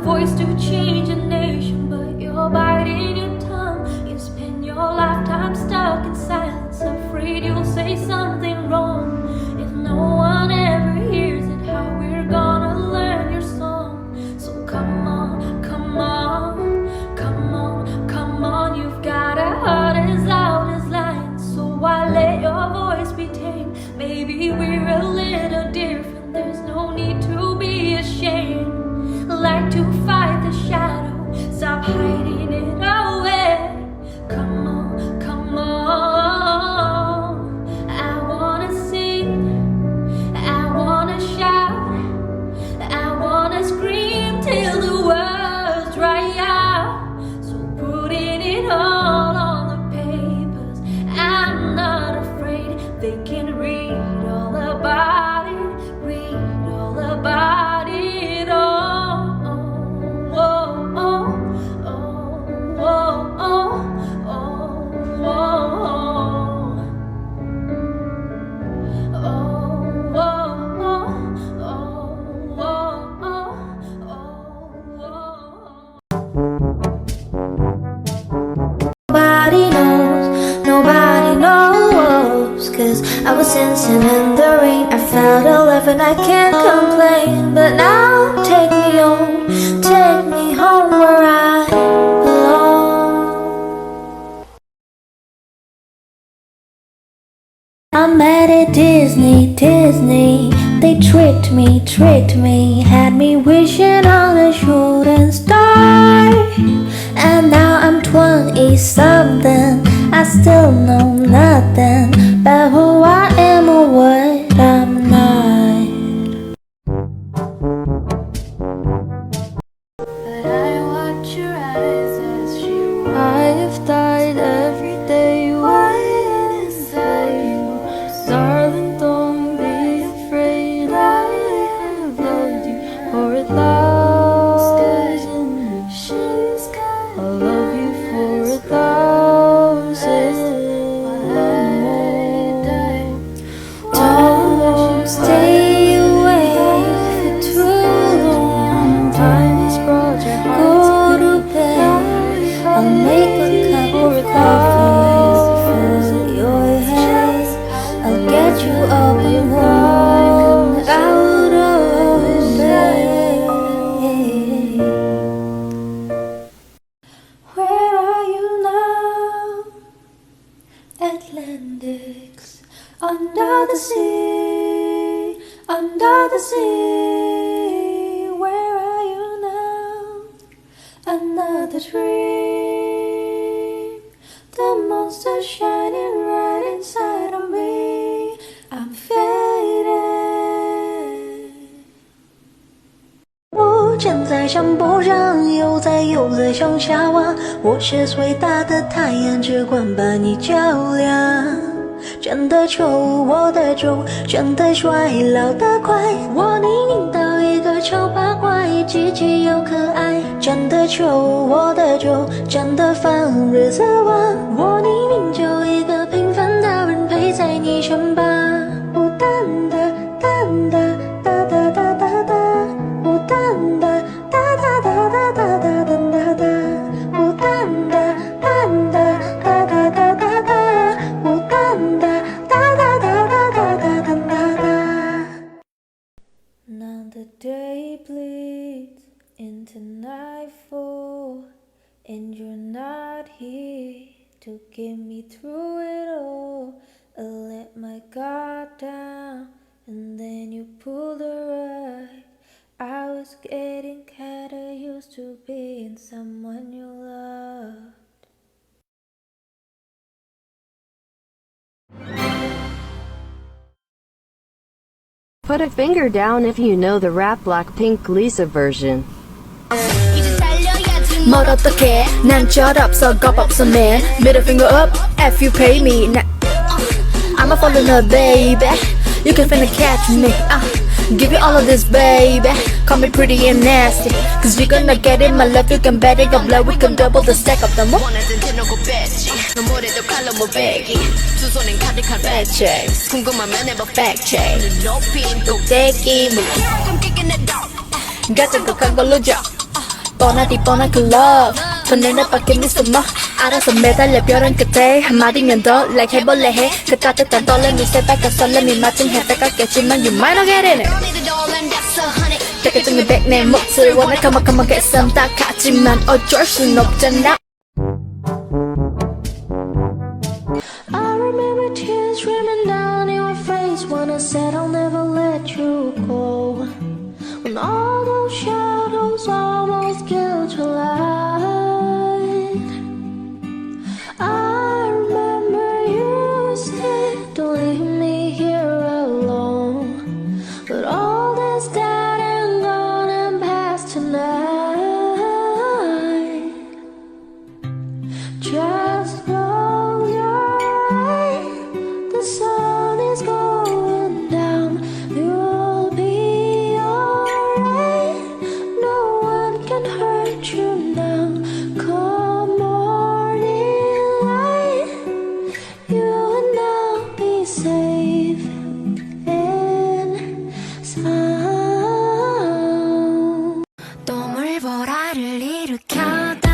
voice to change a nation, but you're biting your tongue. You spend your lifetime stuck in silence, afraid you'll say something wrong. If no one ever hears it, how we're gonna learn your song? So come on, come on, come on, come on. You've got a heart as loud as lions, so why let your voice be tamed? Maybe we're a little different, there's no need to be ashamed. Like to fight the shadow, stop hiding it away. Come on, come on. I wanna sing, I wanna shout, I wanna scream till the words dry out. So putting it all on the papers, I'm not afraid. They can read all about it, read all about it all. Nobody knows, 'cause I was dancing in the rain. I felt alive and I can't complain. But now take me home where I belong. I met at Disney, they tricked me, had me wishing on a shooting star. And now I'm 20-something, I still know nothing about who I am or what I'm not. But I watch your eyes as you I have died every day waiting inside you. Darling, don't be afraid, I have loved you for 1,000 years. I'll love you for 1,000 more. Don't stay away for too long. Time has brought your heart. Go to bed, I'll make a cup of coffee for your head. I'll get you up and warm out of bed. Where are you now? Atlantics, under the sea, under the sea. Where are you now? Another dream. The monster shining right inside of me. I'm fading. 我站在相簿上，又在向下望。我是最大的太阳，只管把你照亮。长得丑，我的丑；长得帅，老得快。我宁愿当一个丑八怪，机器又可爱，真的酒，我的酒，真的放，日子晚，我宁愿就一个平凡大人陪在你身旁。孤单的单的哒哒哒哒哒，孤单的哒哒哒哒哒哒哒哒哒，孤单的单的哒哒哒哒哒，孤单的哒哒哒哒哒哒哒哒哒。Now the day bleeds into nightfall, and you're not here to get me through it all. I let my guard down, and then you pulled the rug. I was getting kinda used to being someone you love. Put a finger down if you know the rap Blackpink Lisa version. 뭘 어떡해 난 철없어 겁없어 man Middle finger up if you pay me I'ma fall in love baby You can finna catch me Give you all of this baby Call me pretty and nasty Cause you gonna get it my love you can bet it Got blood we can double the stack of them Fact check Fact check 꼭대기 같은 것한 걸로 줘 뻔하디 뻔한 그 love 전에는 give me some more 알아서 매달려 벼랑 끝에 한마디면 더 like 해볼래 해 그 따뜻한 떨림이 새빨간 설렘이 마침 해가 깼지만 you might not get in it 깨끗증이 백 내 몫을 원해 come on get some 다 같지만 어쩔 순 없잖아 I remember tears streaming down your face when I said I'll never let you go When all those shadows almost killed your light I remember you said don't leave me here alone But all that's dead and gone and past tonight Just close your eyes The sun is going down You'll be alright No one can hurt you now Come morning light You and I'll be safe and sound 동물보라를 일으켜다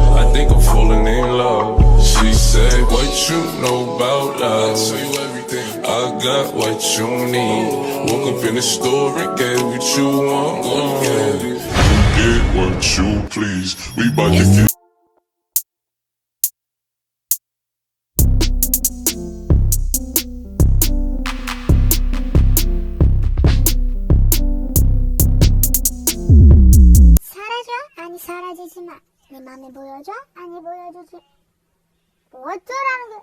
I think I'm falling in love. She said, what you know about love? I tell you everything. I got what you need. Woke up in the store and get what you want. Get what you please. We bout to get. 사라져? 아니 사라지지 마. 내 맘에 보여줘? 아니 보여주지. 뭐 어쩌라는 거야?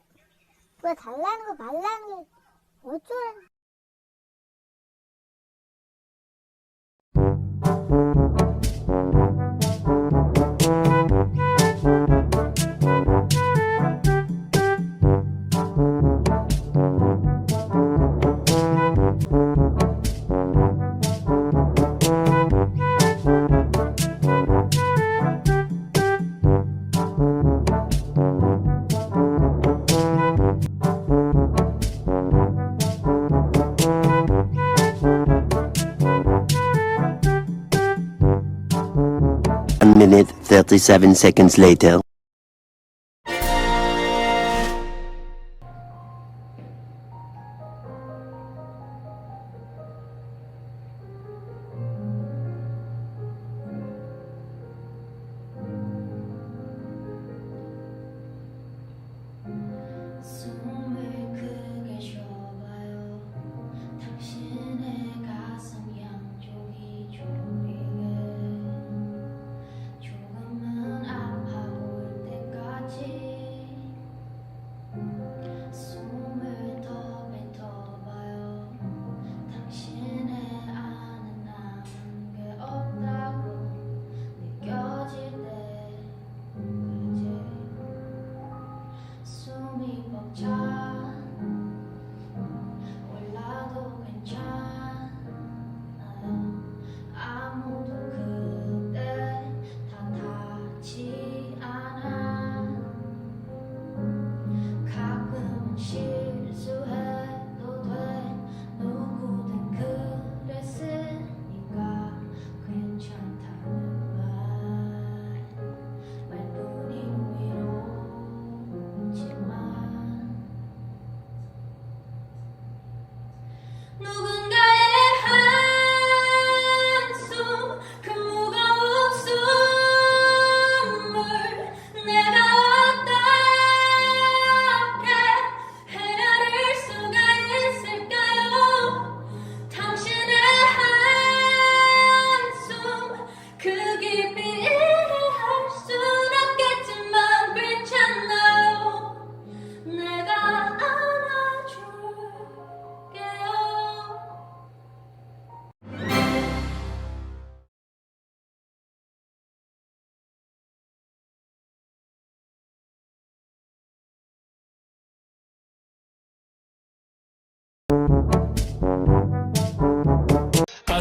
왜 달라는 거 말라는 게 어쩌라는 거야? Minute 37 seconds later. 숨을 크게 쉬어봐요 당신의 가슴 양쪽이 조리게 조금은 아파 보여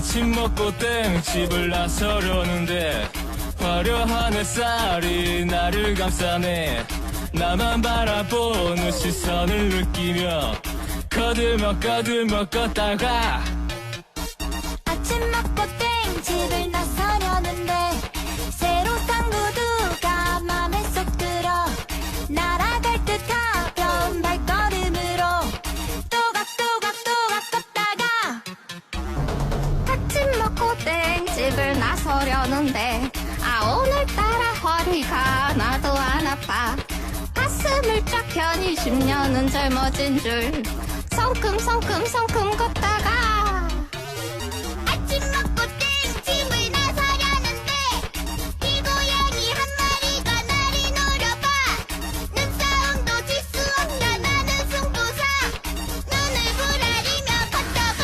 아침 먹고 땡 집을 나서려는데 화려한 햇살이 나를 감싸네. 나만 바라보는 시선을 느끼며 거들먹 걷다가 아침 먹고 땡 집을 나서려는데 새로 산 구두가 맘에 쏙 들어 날아갈 듯 가벼운 발걸음으로 또각또각 걷다가 아침 먹고 땡 집을 나서려는데 오늘따라 허리가 하나도 안 아파. 가슴을 쫙 펴니 10년은 젊어진 줄 성큼성큼 걷다가 아침 먹고 땡 집을 나서려는데 이 고양이 한 마리가 나를 노려봐. 눈싸움도 질 수 없다 나는 승부사. 눈을 부라리며 걷다가